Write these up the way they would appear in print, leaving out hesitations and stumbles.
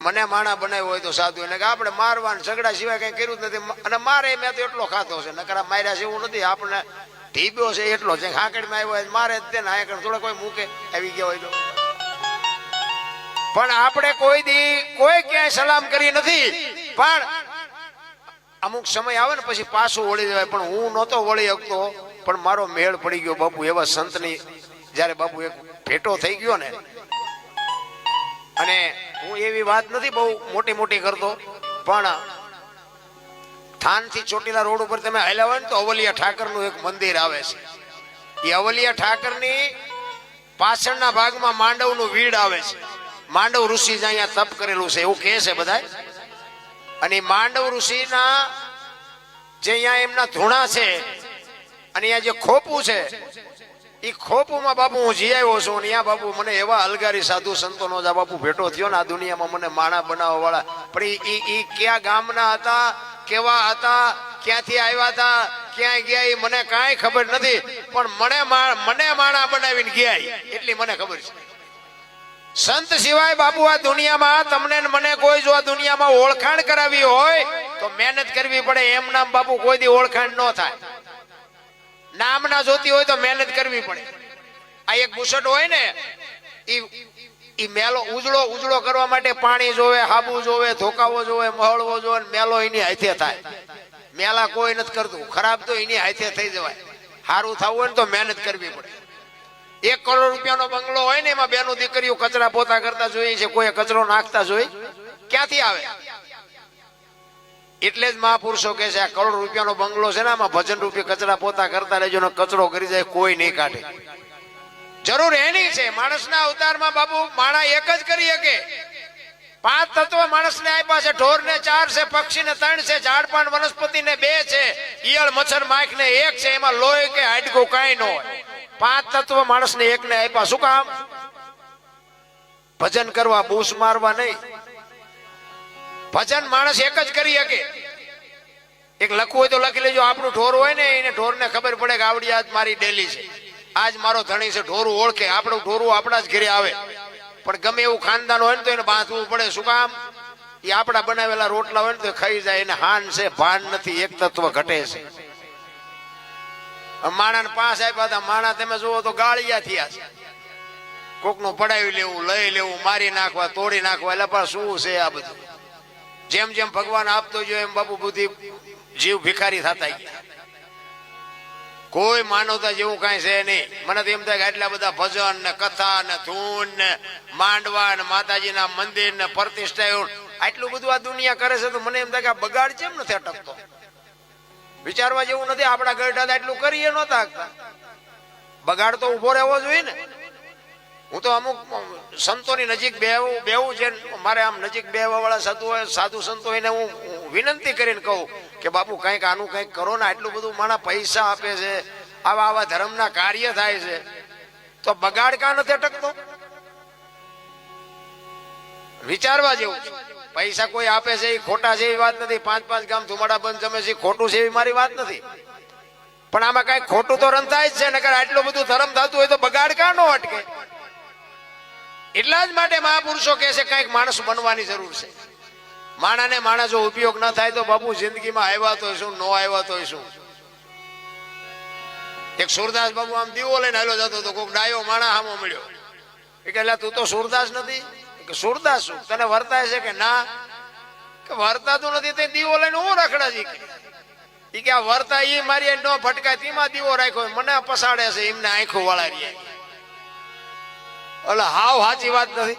મને માણા બનાવ્યો હોય તો સાધુ એને કે આપણે મારવાન ઝઘડા સિવાય કઈ કર્યું જ નથી અને મારે મેં તો એટલો ખાતો છે નકરા માર્યા છે એવું નથી આપણે ઢીબ્યો છે એટલો છે હાંકડીમાં આવ્યો હોય મારે જ તે ને હાંકડ થોડા કોઈ મૂકે આવી ગયા હોય તો પણ આપણે કોઈ દી કોઈ ક્યાંય સલામ કરી નથી પણ અમુક સમય આવે ને પછી પાછું વળી જવાય પણ હું નહોતો વળી શકતો પણ મારો મેળ પડી ગયો બાપુ એવા સંતની જયારે બાપુ એક ભેટો થઈ ગયો ને અને હું એવી વાત નથી બહુ મોટી મોટી કરતો પણ થાનથી ચોટીલા રોડ ઉપર તમે હાલ્યા હોય ને તો અવલિયા ઠાકરનું એક મંદિર આવે છે એ અવલિયા ઠાકરની પાછળના ભાગમાં માંડવનું વીડ આવે છે માંડવ ઋષિ અહીંયા તપ કરેલું છે એવું કહે છે બધા અને માંડવ ઋષિના જે અહીંયા એમના ધૂણા છે અને અહીંયા જે ખોપું છે એ ખોપુમાં બાપુ હું જી આવ્યો છું ત્યાં બાપુ મને એવા અલગારી સાધુ સંતોનો જ બાપુ ભેટો થયો ને આ દુનિયામાં મને માણા બનાવવા વાળા પણ એ ક્યાં ગામના હતા કેવા હતા ક્યાંથી આવ્યા હતા ક્યાં ગયા એ મને કાંઈ ખબર નથી પણ મને માણા બનાવીને ગયા એટલી મને ખબર છે સંત સિવાય બાપુ આ દુનિયામાં તમને મને કોઈ જો આ દુનિયામાં ઓળખાણ કરાવી હોય તો મહેનત કરવી પડે એમ નામ બાપુ કોઈ દી ઓળખાણ ન થાય નામ ના જોતી હોય તો મહેનત કરવી પડે આ એક બુસટ હોય ને ઈ મેલો ઉજળો કરવા માટે પાણી જોવે હાબુ જોવે ધોકાવો જોવે મહળવો જોવે મેલો એની હાથે થાય મેલા કોઈ નથી કરતું ખરાબ તો એની હાથે થઈ જવાય સારું થવું હોય ને તો મહેનત કરવી પડે 1 કરોડ રૂપિયાનો બંગલો હોય ને એમાં બેનું દીકરીઓ કચરા પોતા કરતા જોઈએ છે કોઈ કચરો નાખતા જોઈ ક્યાંથી આવે એટલે જ મહાપુરુષો કહે છે આ કરોડ રૂપિયાનો બંગલો છે ને આમાં ભજન રૂપી કચરા પોતા કરતા રહેજો ને કચરો કરી જાય કોઈ નહીં કાઢે જરૂર એની છે માણસના અવતારમાં બાબુ માણા એક જ કરી શકે 5 તત્વ માણસને આપ્યા છે ઢોર ને 4 છે પક્ષી ને 3 છે ઝાડ પાન વનસ્પતિ ને 2 છે ઈયળ મચ્છર માખ ને 1 છે એમાં લોહી કે હાડકું કાંઈ ન હોય 5 તત્વ માણસને એકને આપ્યા શું કામ ભજન કરવા બૂસ મારવા નહીં ભજન માણસ એક જ કરી શકે એક લખવું હોય તો લખી લેજો આપણું ઢોર હોય ને એને ઢોરને ખબર પડે કે આવડી આજ મારી ડેલી છે આજ મારો ધણી છે ઢોરું ઓળખે આપણું ઢોરું આપણા જ ઘરે આવે પણ ગમે એવું ખાનદાન હોય ને તો એને બાંધવું પડે શું કામ એ આપણા બનાવેલા રોટલા હોય ને તો ખાઈ જાય એને હાન છે ભાન નથી એક તત્વ ઘટે છે માણા ને 5 આપ્યા હતા માણા તમે જુઓ તો ગાળિયા થયા છે કોકનું પડાવી લેવું લઈ લેવું મારી નાખવા તોડી નાખવા એટલે પણ શું છે આ બધું જેમ જેમ ભગવાન આપતો જોઈએ એમ બાપુ બુદ્ધિ જીવ ભિખારી થતા ગયા કોઈ માનવતા જેવું કઈ છે નહીં મને તો એમ થાય કે આટલા બધા ભજન ને કથા ને ધૂન ને માંડવા ને માતાજીના મંદિર ને પ્રતિષ્ઠા આટલું બધું આ દુનિયા કરે છે તો મને એમ થાય કે આ બગાડ કેમ નથી અટકતો વિચારવા જેવું નથી આપણા ગઢડા આટલું કરીએ નહોતા બગાડ તો ઉભો રહેવો જોઈએ ને હું તો અમુક સંતોની નજીક બેવું છે મારે આમ નજીક બેવા વાળા સાધુ સંતો એને હું વિનંતી કરીને કહું કે બાપુ કંઈક આનું કંઈક કરો ને આટલું બધું માણા પૈસા આપે છે આવા ધર્મના કાર્ય થાય છે તો બગાડ કાં નથી અટકતો વિચારવા જેવું પૈસા કોઈ આપે છે એ ખોટા છે એવી વાત નથી 5 ગામ ધુમાડા બંધ જમે છે ખોટું છે એવી મારી વાત નથી પણ આમાં કઈ ખોટું તો રંધાય જ છે નકર આટલું બધું ધર્મ થતું હોય તો બગાડ કાં ન અટકે એટલા જ માટે મહાપુરુષો કહે છે કઈક માણસ બનવાની જરૂર છે માણાને માણસ જો ઉપયોગ ન થાય તો બાપુ જિંદગીમાં આવ્યા તો શું ન આવ્યા તો શું એક સુરદાસ બાબુ આમ દીવો લઈને હાલો જતો તો કોઈક ડાયો માણા સામો મળ્યો એ કે તું તો સુરદાસ નથી કે સુરદાસ શું તને વર્તાય છે કે ના કે વર્તાતું નથી તે દીવો લઈને હું રખડાજી એ કે આ વર્તા એ મારી ન ફટકાય તેમાં દીવો રાખ્યો મને પસાડે છે એમને આંખો વાળા એટલે હાવ સાચી વાત નથી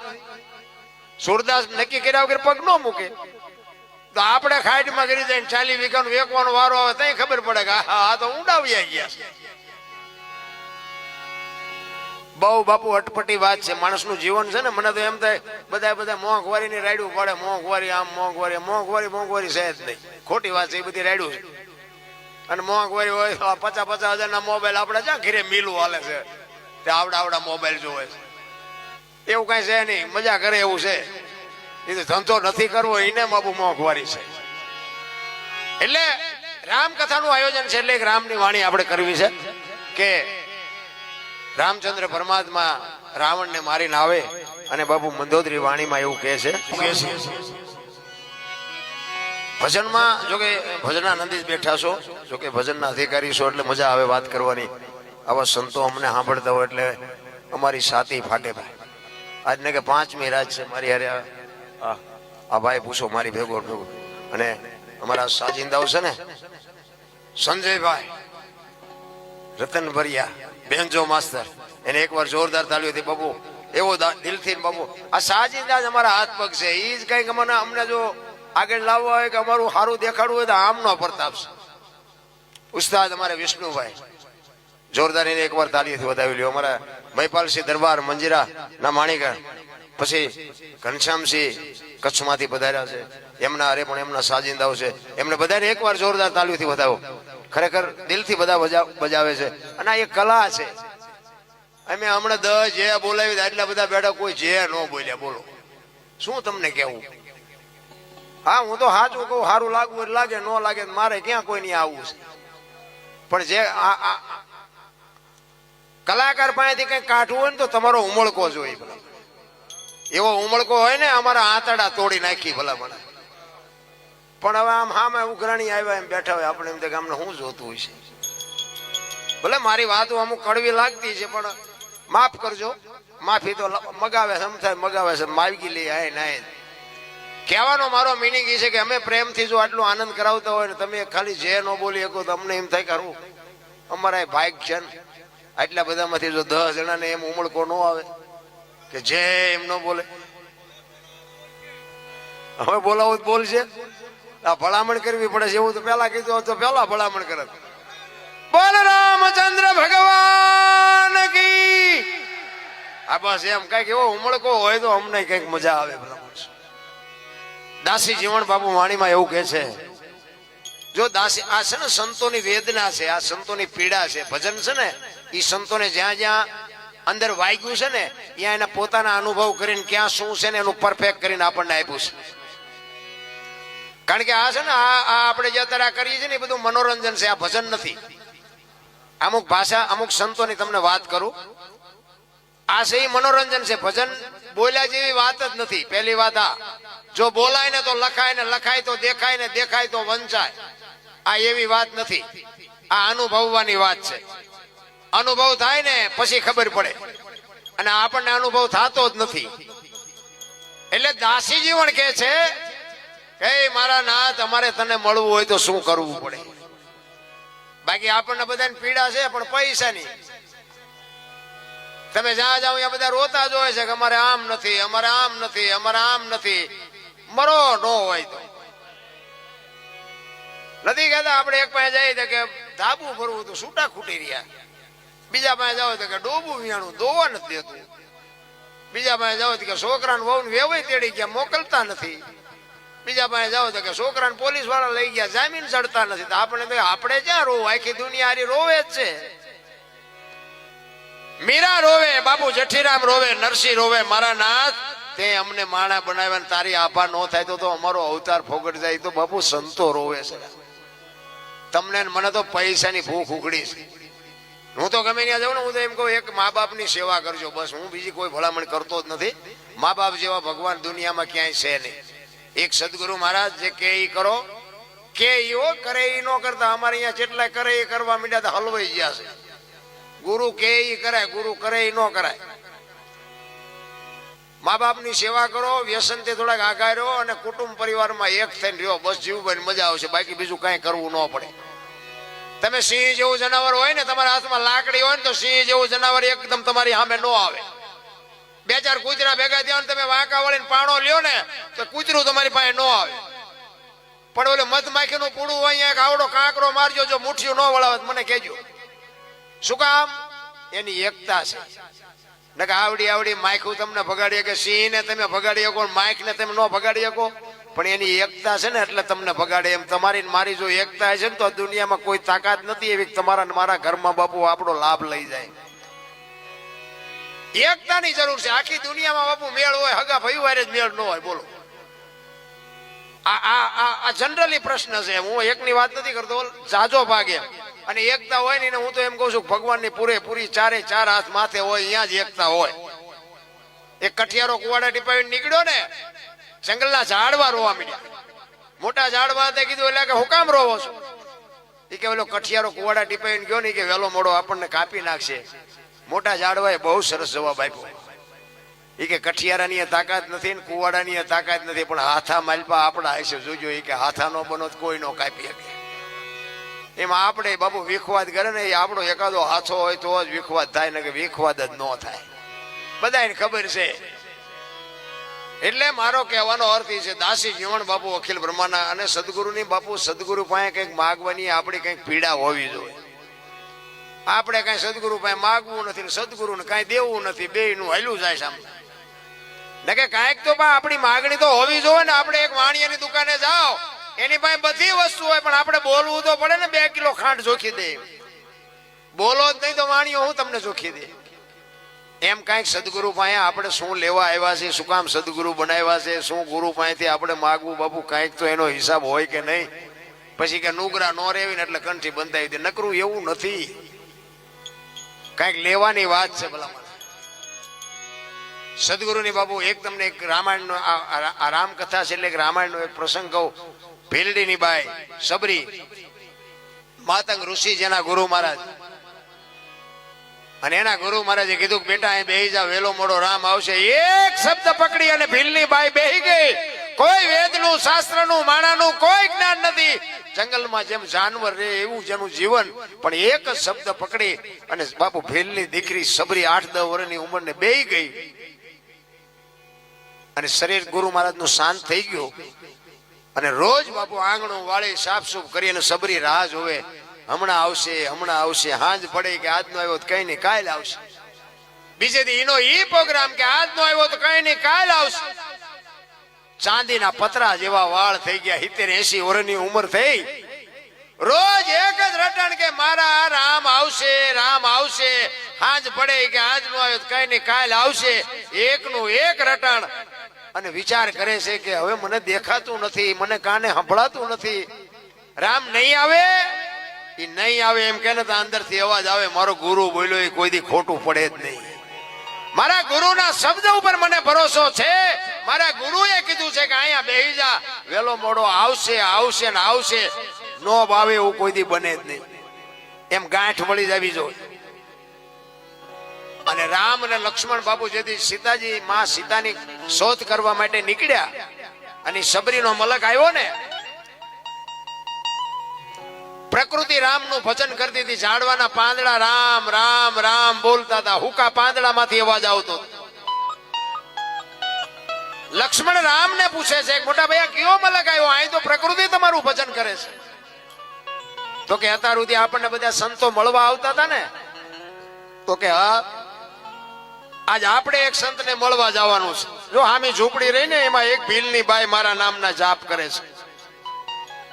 સુરદાસ નક્કી કર્યા વગર પગ ન મૂકે તો આપણે ખાઈટમાં કરી જઈને 40 વીઘાનું વેકવાનો વારો આવે ત્યાં ખબર પડે કે હા તો ઊંડાવી ગયા છે બહુ બાપુ અટપટી વાત છે માણસનું જીવન છે ને મને તો એમ થાય બધા મોંઘવારીની રાડ્યું પડે મોંઘવારી આમ મોંઘવારી છે જ નહીં ખોટી વાત છે એ બધી રાડ્યું છે અને મોંઘવારી હોય 50 હજારના મોબાઈલ આપણે જ્યાં ઘરે મિલું હાલે છે તે આવડા મોબાઈલ જોવે છે એવું કઈ છે નહીં મજા કરે એવું છે એ તો ધંધો નથી કરવો એને બાબુ મોંઘવારી છે એટલે રામકથાનું આયોજન છે એટલે એક રામની વાણી આપણે કરવી છે કે રામચંદ્ર પરમાત્મા રાવણને મારીને આવે અને બાપુ મંદોદરી વાણીમાં એવું કહે છે ભજનમાં, જોકે ભજનાનંદી બેઠા છો, જોકે ભજનના અધિકારી છો એટલે મજા આવે વાત કરવાની. આવા સંતો અમને સાંભળતા હોય એટલે અમારી છાતી ફાટે ભાઈ. આજને કે 5મી રાત છે મારી હારે આ ભાઈ પૂછો મારી ભેગો ભેગો. અને અમારા સાજિંદાઓ છે ને સંજયભાઈ રતનભરિયા બેન્જો માસ્તર, એને એકવાર જોરદાર તાળીઓ હતી બાપુ, એવો દિલથી બાપુ. આ સાજિંદા જ અમારા હાથ પગ છે. એ જ કઈક અમને જો આગળ લાવવા હોય કે અમારું સારું દેખાડવું હોય તો આમનો પ્રતાપ છે. ઉસ્તાદ અમારે વિષ્ણુભાઈ જોરદાર, એને એકવાર તાળીઓથી વધાવી લ્યો. અમારા મહિપાલસિંહ દરબાર મંજીરા ના માણીગણ, પછી ઘનશ્યામસિંહ કચ્છમાંથી પધાર્યા છે, એમના અરે પણ એમના સાજિંદાઓ છે, એમને બધાને એકવાર જોરદાર તાળીઓથી વધાવો. ખરેખર દિલથી બધા બજાવે છે. અને આ એક કલા છે. અમે હમણાં 10 જે બોલાવી આટલા બધા બેઠા, કોઈ જે ન બોલ્યા. બોલો શું તમને કેવું? હા, હું તો સાચું કહું, સારું લાગવું લાગે, ન લાગે મારે ક્યાં કોઈ નહીં આવવું છે. પણ જે કલાકાર પાસેથી કઈ કાઢવું હોય ને તો તમારો ઉમળકો જોઈએ. એવો ઉમળકો હોય ને, અમારા આંતરડા તોડી નાખી ભલા મને. પણ હવે આમ હામે ઉઘરાણી આવ્યા એમ બેઠા હોય, આપણે એમ કે અમને શું જોતું હોય છે. ભલે મારી વાતો અમુક કડવી લાગતી છે પણ માફ કરજો. માફી તો મગાવે છે, સમજાય મગાવે છે, માગી લઈ આય નાય. કહેવાનો મારો મિનિંગ એ છે કે અમે પ્રેમથી જો આટલો આનંદ કરાવતા હોય ને તમે ખાલી જે ન બોલી શકો તો અમને એમ થાય કરું અમારા ભાગ છે ને. આટલા બધામાંથી જો 10 જણાને એમ ઉમળકો ન આવે કે જે એમ ન બોલે, હવે બોલાવું તો બોલશે. આ ભલામણ કરવી પડે છે એવું તો પેલા કીધું તો પેલા ભલામણ કરે. બોલ રામચંદ્ર ભગવાન કી. આ બસ એમ કઈક એવો ઉમળકો હોય તો અમને કઈક મજા આવે. દાસી જીવણ બાપુ વાણીમાં એવું કે છે, જો દાસી આ છે ને સંતોની વેદના છે, આ સંતોની પીડા છે. ભજન છે ને એ સંતોને જ્યાં જ્યાં અંદર વાગ્યું છે ને ત્યાં એના પોતાના અનુભવ કરીને ક્યાં શું છે ને એનું પરફેક્ટ કરીને આપણને આપ્યું છે. કારણ કે આ છે ને આ આપણે જે અત્યારે કરીએ છીએ ને એ બધું મનોરંજન છે, આ ભજન નથી. અમુક ભાષા અમુક સંતોની તમને વાત કરું, આ છે એ મનોરંજન છે. ભજન બોલ્યા જેવી વાત જ નથી. પહેલી વાત આ, જો બોલાય ને તો લખાય, ને લખાય તો દેખાય, ને દેખાય તો વંચાય. આ એવી વાત નથી, આ અનુભવવાની વાત છે. અનુભવ થાય ને પછી ખબર પડે, અને આપણને અનુભવ થતો જ નથી. એટલે દાસી જીવન કે છે કે મારા નાથ અમારે તને મળવું હોય તો શું કરવું પડે. બાકી આપણને બધાને પીડા છે પણ પૈસાની. તમે જ્યાં જાઓ ત્યાં બધા રોતા જ હોય છે કે અમારે આમ નથી, અમારે આમ નથી, અમારે આમ નથી. મરો ન હોય તો નથી કહેતા. આપણે એક પાસે જઈએ કે ધાબુ ભરવું તો છૂટા ખૂટી રહ્યા, બીજા પાસે જાવ તો કે ડોબું વિયાણું દોવા નથી દેતું, બીજા પાસે જાવ તો કે છોકરાને વહુ વેવાય તેડી ગયા મોકલતા નથી, બીજા પાસે જાવ તો કે છોકરાને પોલીસ વાળા લઈ ગયા જામીન ચડતા નથી. તો આપણે ક્યાં રોવું? આખી દુનિયા હારી રોવે જ છે. મીરા રોવે, બાપુ જઠીરામ રોવે, નરસિંહ રોવે. મારા નાથ તે અમને માણા બનાવ્યા, તારી આભા ન થાય તો અમારો અવતાર ફોગટ જાય. તો બાપુ સંતો રોવે છે. તમને મને તો પૈસાની ભૂખ ઉઘડી છે. હું તો ગમે ત્યાં જાઉં ને હું તો એમ કહું એક મા બાપની સેવા કરજો બસ. હું બીજી કોઈ ભલામણ કરતો જ નથી. મા બાપ જેવા ભગવાન દુનિયામાં ક્યાંય છે નહીં. એક સદગુરુ મહારાજ જે કે ઈ કરો, કે ઈઓ કરે ઈ ન કરતા. અમારે અહીંયા જેટલા કરે એ કરવા માંડ્યા તો હલવાઈ ગયા છે. ગુરુ કે ઈ કરાય, ગુરુ કરે ઈ ન કરાય. મા બાપની સેવા કરો, વ્યસનથી થોડાક આઘા રહ્યો અને કુટુંબ પરિવારમાં એક થઈને રહ્યો, બસ જીવવાની મજા આવશે. બાકી બીજું કઈ કરવું ન પડે. તમે સિંહ જેવું જનાવર હોય ને, તમારા હાથમાં લાકડી હોય ને તો સિંહ જેવું જનાવર એકદમ તમારી સામે ન આવે. 2-4 કૂતરા ભેગા થયા તમે વાંકા વળીને પાણો લ્યો ને તો કૂતરું તમારી પાસે ન આવે. પણ ઓલે મધમાખીનું પૂડું હોય એક આવડો કાંકરો મારજો, જો મુઠ્ઠીઓ ન વળાવે મને કહેજો. શું કામ? એની એકતા છે. નકે આવડી આવડી માખું તમને ભગાડી કે સિંહ ને તમે ભગાડી શકો, માખ ને તમે ન ભગાડી શકો. પણ એની એકતા છે ને એટલે તમને ભગાડે. એમ તમારી મારી જો એકતા છે ને તો દુનિયામાં કોઈ તાકાત નથી એવી તમારા મારા ઘરમાં બાપુ આપણો લાભ લઈ જાય. એકતાની જરૂર છે. આખી દુનિયામાં બાપુ મેળ હોય, હગા ભાઈ વારે જ મેળ ન હોય. બોલો, આ જનરલી પ્રશ્ન છે. હું એકની વાત નથી કરતો, જાજો ભાગે. અને એકતા હોય ને હું તો એમ કઉ છું ભગવાનની પૂરેપૂરી 4 હાથ માથે હોય, અહીંયા જ એકતા હોય. એક કઠિયારો કુવાડા ટીપાવીને નીકળ્યો ને, જંગલના ઝાડવા રોવા માંડ્યા. મોટા ઝાડવા હતા, કીધું એટલે કે હું કામ રોવો છો? એ કે ઓલો કઠિયારો કુવાડા ટીપાવીને ગયો ને કે વેલો મોડો આપણને કાપી નાખશે. મોટા ઝાડવાએ બહુ સરસ જવાબ આપ્યો. એ કે કઠિયારાની તાકાત નથી ને કુવાડાની તાકાત નથી, પણ હાથા માલપા આપણા હશે, જોજો. એ કે હાથા નો બનો કોઈ નો કાપી શકે. એમાં આપણે બાપુ વિખવાદ કરે ને, એ આપણો એકાદો હાથો હોય તો જ વિખવાદ થાય, ને કે વિખવાદ જ ન થાય. બધાને ખબર છે. એટલે મારો કહેવાનો અર્થ એ છે, દાસી જીવન બાપુ અખિલ બ્રહ્માના અને સદગુરુની બાપુ સદગુરુ પાસે કંઈક માગવાની આપણી કંઈક પીડા હોવી જોઈએ. આપણે કઈ સદગુરુ પાસે માગવું નથી ને સદગુરુને કઈ દેવું નથી, બેયનું હાલ્યું જાય સામે. ને કે કાંઈક તો આપણી માગણી તો હોવી જોઈએ ને. આપણે એક વાણિયાની દુકાને જાઓ, એની પાસે બધી વસ્તુ હોય, પણ આપણે બોલવું તો પડે ને. 2 કિલો ખાંડ જોખી દે, બોલો જ નહીં તો વાણિયો હું તમને જોખી દે. એમ કાંઈક સદગુરુ પાસે આપણે શું લેવા આવ્યા છે, શું કામ સદગુરુ બનાવ્યા છે, શું ગુરુ પાસેથી આપણે માગવું બાપુ, કાંઈક તો એનો હિસાબ હોય કે નહીં. પછી કે નુગરા નો રેવી ને એટલે કંઠી બંધાવી દે, નકરું એવું નથી. કાંઈક લેવાની વાત છે ભલા. સદગુરુની બાપુ એક તમને એક રામાયણનો આ રામકથા છે, એટલે એક રામાયણનો એક પ્રસંગ કહું. ભીલડીની બાઈ સબરી, માતંગ ઋષિ જેના ગુરુ મહારાજ, અને એના ગુરુ મહારાજે કીધું કે બેટા અહીં બેહી જા, વેલો મોડો રામ આવશે. એક શબ્દ પકડી અને ભીલની બાઈ બેહી ગઈ. કોઈ વેદનું, શાસ્ત્રનું, માણાનું કોઈ જ્ઞાન નથી. જંગલમાં જેમ જાનવર રે એવું જેનું જીવન, પણ એક જ શબ્દ પકડી અને બાપુ ભીલની દીકરી સબરી 8-10 વર્ષની ઉંમરને બેહી ગઈ. અને શરીર ગુરુ મહારાજ નું શાંત થઈ ગયું. અને રોજ બાપુ આંગણું વાળી સાફ સૂફ કરી અને સબરી રાહ જોવે, હમણાં આવશે, હમણાં આવશે. હાંજ પડે કે આજનો આવ્યો તો કઈ નહીં કાલ આવશે. બીજે દી એનો ઈ પ્રોગ્રામ કે આજનો આવ્યો તો કઈ નહીં કાલ આવશે. ચાંદીના પતરા જેવા વાળ થઈ ગયા, 70-80 વર્ષની ઉંમર થઈ. રોજ એક જ રટણ કે મારા રામ આવશે, રામ આવશે. હાંજ પડે કે આજનો આવ્યો તો કઈ નહીં કાલ આવશે. એકનું એક રટણ. અને વિચાર કરે છે કે હવે મને દેખાતું નથી, મને કાને સંભળાતું નથી. રામ નહીં આવે, એ નહીં આવે એમ કે અંદરથી અવાજ આવે, મારો ગુરુ બોલ્યો એ કોઈ દી ખોટું પડે જ નહીં. મારા ગુરુના શબ્દ ઉપર મને ભરોસો છે. મારા ગુરુએ કીધું છે કે અહીંયા બેહી જા, વેલો મોડો આવશે, આવશે ને આવશે. નો ભાવે એવું કોઈ દી બને જ નહીં. એમ ગાંઠ વળી જવી જોઈએ. અને રામ અને લક્ષ્મણ બાપુ જેથી સીતાજી માં સીતાની શોધ કરવા માટે નીકળ્યા, અને સબરીનો મલક આવ્યો ને, પ્રકૃતિ રામનું ભજન કરતી હતી. ઝાડવાના પાંદડા રામ રામ રામ બોલતા હતા. હુકા પાંદડામાંથી અવાજ આવતો. લક્ષ્મણ રામને પૂછે છે, મોટા ભૈયા કયો મલક આવ્યો? અહીં તો પ્રકૃતિ તમારું ભજન કરે છે. તો કે અત્યાર સુધી આપણને બધા સંતો મળવા આવતા હતા ને. તો કે હા, આજ આપણે એક સંતને મળવા જવાનું છે. જો હામી ઝૂંપડી રહી ને એમાં એક ભીલની બાઈ મારા નામના જાપ કરે છે.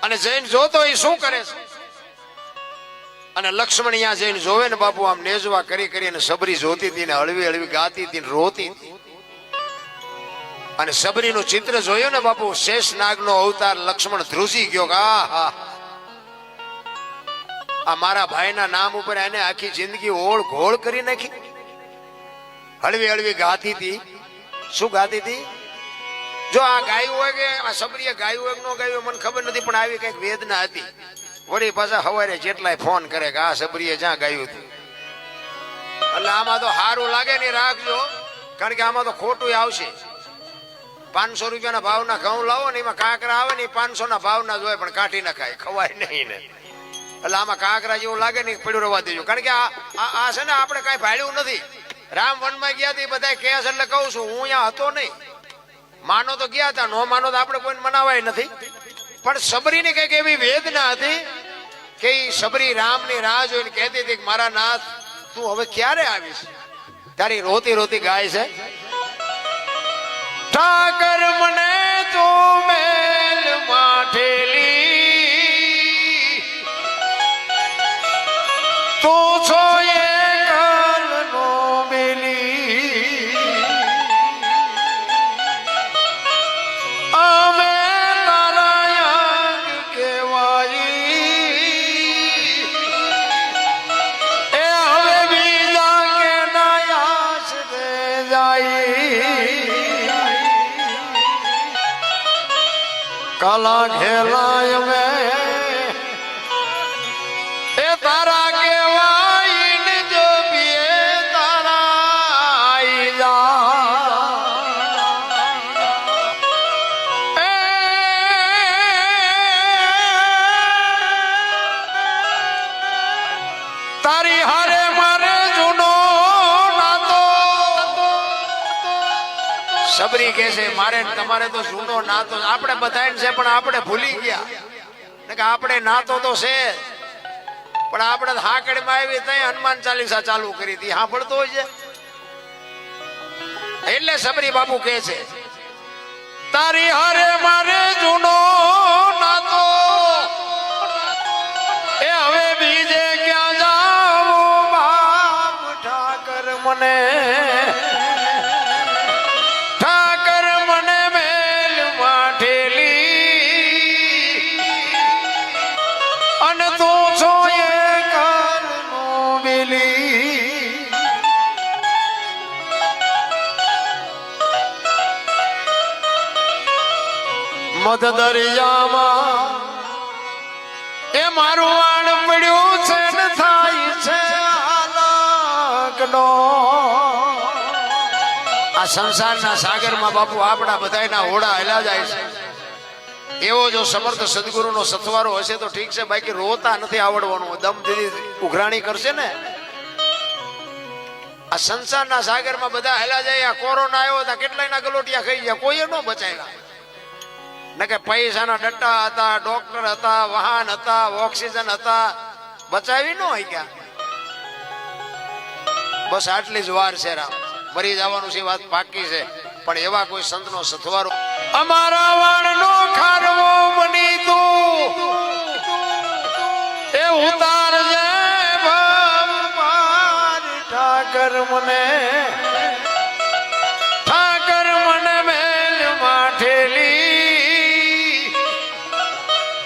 અને જૈન જોતો એ શું કરે છે. અને લક્ષ્મણ અહીંયા જઈને જોવે ને બાપુ, આમ નેજવા કરી કરીને સબરી જોતી હતી ને હળવી હળવી ગાતી હતી ને રોતી હતી. અને સબરીનું ચિત્ર જોયું ને બાપુ, શેષનાગનો અવતાર. લક્ષ્મણ ધ્રુજી ગયો કે આ મારા ભાઈના નામ ઉપર એને આખી જિંદગી ઓળ ઘોળ કરી નાખી. હળવી હળવી ગાતી હતી. શું ગાતી હતી? જો આ ગાયું હોય કે આ સબરીએ ગાયું હોય કે ન ગાયું મને ખબર નથી, પણ આવી કઈક વેદના હતી. વળી પાછા હવારે જેટલાય ફોન કરે કે આ સબરીએ જ્યાં ગાયું હતું. એટલે આમાં તો સારું લાગે ને રાખજો, કારણ કે આમાં તો ખોટું આવશે. 500 રૂપિયાના ભાવના ઘઉં લાવો ને, એમાં કાંકરા આવે ને 500 ના ભાવના જ હોય, પણ કાઢી નખાય, ખવાય નહીં ને. એટલે આમાં કાંકરા જેવું લાગે ને, પડ્યું રવા દેજો. કારણ કે આ છે ને આપણે કઈ ભાડ્યું નથી. રામ વનમાં ગયા હતા બધા કહે છે, એટલે કહું છું હું અહીંયા હતો નહીં. માનો તો ગયા હતા, નો માનો તો આપણે કોઈને મનાવાય નથી. પણ સબરીની કઈક એવી વેદના હતી કે સબરી રામની રાહ જોઈને કહેતી હતી કે મારા નાથ તું હવે ક્યારે આવીશ. તારી રોતી રોતી ગાય છે, ઠાકર મને તું મેલ માઠેલી, તું છો એકલનો મેલી, અમે તારા અંગ કહેવાઈ, એ હવે બીજા કે નયાસ દે જાય. કાલા ઘેલાય મે એ તારા કેવાય ને જો પીએ તારા આઈ જા તારી હારે મારે જૂનો નાતો સબરી કહે છે મારે તમારે તો જૂનો નાતો આપણે બધાય છે પણ આપણે ભૂલી ગયા કે આપણે નાતો તો છે પણ આપણે હાકડમાં આવી ત્યાં હનુમાન ચાલીસા ચાલુ કરી હતી સાંભળતો હોય છે એટલે સબરી બાપુ કહે છે તારી હારે મારે જૂનો નાતો એ હવે બીજે ક્યાં જાઉં બાપ ઠાકર મને મેલ માઠેલી અને તું છો એ કરનું બેલી મધ દરિયામાં એ મારું વાણ પડ્યું છે ને થાય છે હાલકનો આ સંસારના સાગરમાં બાપુ આપણા બધાયના હોડા હેલા જાય છે એવો જો સમર્થ સદગુરુનો સથવારો હશે તો ઠીક છે બાકી રોતા નથી આવડવાનું દમ દીધી ઉઘરાણી કરશે ને આ સંસારના સાગરમાં બધા હેલા જાય આ કોરોના આવ્યો હતા કેટલાયના ગલોટિયા ખાઈ ગયા કોઈએ ન બચાવ્યા ને કે પૈસાના ડટ્ટા હતા ડોક્ટર હતા વાહન હતા ઓક્સિજન હતા બચાવી ન હોય ગયા બસ આટલી જ વાર છે રામ મરી જવાનું છે વાત પાકી છે પણ એવા કોઈ સંતનો સથવારો અમારા વાણનો ખારવો બની તું એ ઉતાર જે ભગવાન ઠાકર મને મેલ માઠેલી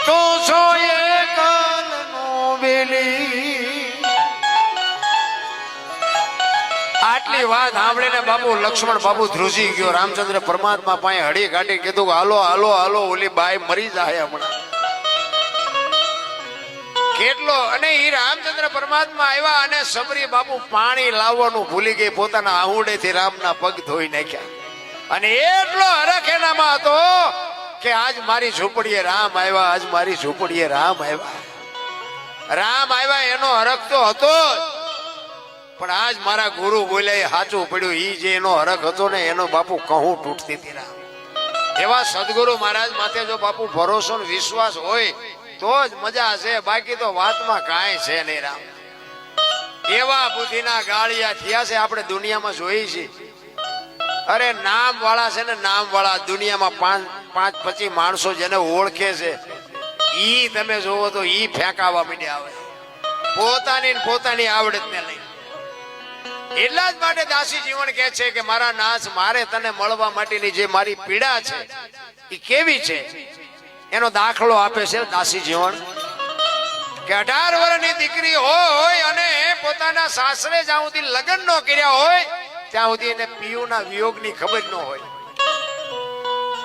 તો છો એ કાલનો બેલી આટલી વાત સાંભળીને બાપુ લક્ષ્મણ બાપુ ધ્રુજી ગયો રામચંદ્ર પરમાત્મા પાસે હળી કાઢી કીધું હાલો હાલો હાલો ઓલી બાઈ મરી જાય હમણાં કેટલો અને ઈ રામચંદ્ર પરમાત્મા આવ્યા અને સબરી બાપુ પાણી લાવવાનું ભૂલી ગઈ પોતાના આહુડેથી રામના પગ ધોઈ નાખ્યા અને એટલો હરખ એનામાં હતો કે આજ મારી ઝૂંપડીએ રામ આવ્યા આજ મારી ઝૂંપડીએ રામ આવ્યા એનો હરખ તો હતો પણ આજ મારા ગુરુ બોલ્યા સાચું પડ્યું ઈ જે એનો હરખ હતો ને એનો બાપુ કહું તૂટતી હતી રામ એવા સદગુરુ મહારાજ માથે જો બાપુ ભરોસો ને વિશ્વાસ હોય તો જ મજા છે બાકી તો વાતમાં કાંઈ છે નહીં રામ એવા બુદ્ધિના ગાળિયા થયા છે આપણે દુનિયામાં જોઈ છે અરે નામ વાળા છે ને નામ વાળા દુનિયામાં પાંચ 25 માણસો જેને ઓળખે છે ઈ તમે જોવો તો ઈ ફેંકાવા માંડ્યા આવે પોતાની આવડત ને લઈ એટલા જ માટે દાસી જીવન કહે છે કે મારા નાથ મારે તને મળવા માટેની જે મારી પીડા છે એ કેવી છે એનો દાખલો આપે છે દાસી જીવન કે 18 વર્ષની દીકરી હોય અને પોતાના સાસરે જ્યાં સુધી લગ્ન ન કર્યા હોય ત્યાં સુધી એને પિયુના વિયોગની ખબર ન હોય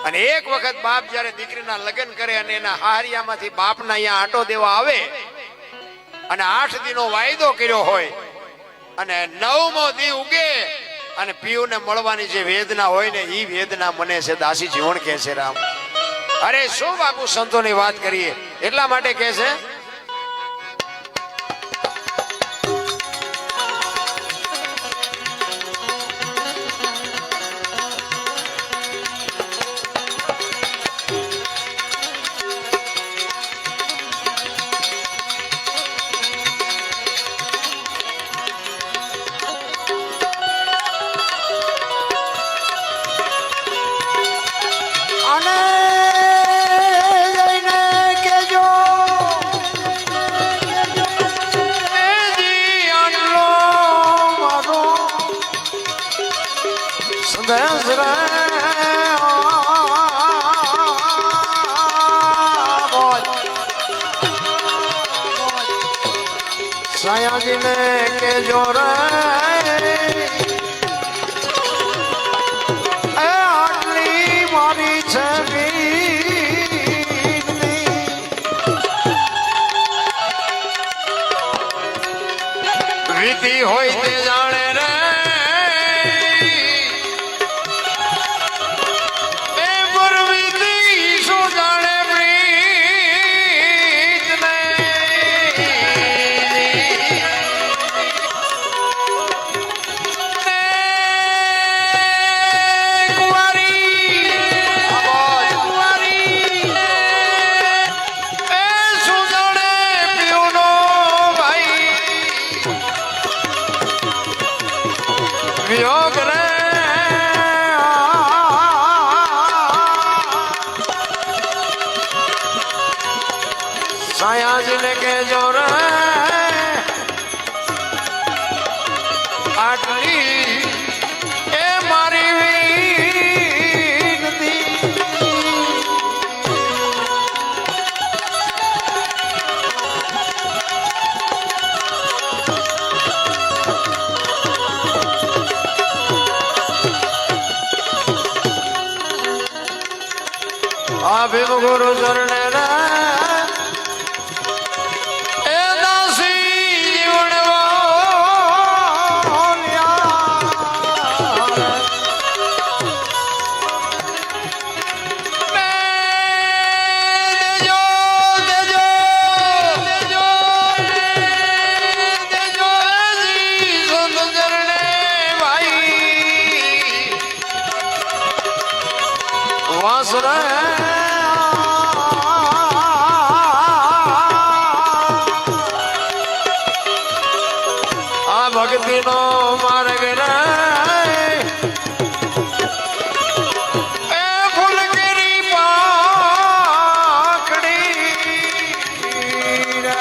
અને એક વખત બાપ જયારે દીકરીના લગ્ન કરે અને એના હારિયામાંથી બાપના અહીંયા આંટો દેવા આવે અને 8 દિનો વાયદો કર્યો હોય અને 9મો દી ઉગે અને પિયુને મળવાની જે વેદના હોય ને ઈ વેદના મને છે દાસી જીવન કહે છે રામ અરે શું બાપુ સંતોની વાત કરીએ એટલા માટે કહે છે સાયાજી ને કે જોરે આટલી મારી છબી આયા જને કેજો રે આટલી એ મારી વિનતી આ ભીમ ગુરુ ચરણે રે આ ભક્તિ નો માર્ગ રે એ ફૂલગીરી પાખડી રે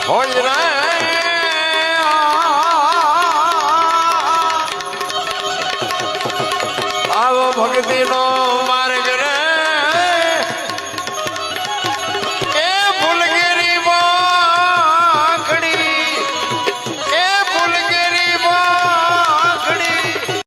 હોય રે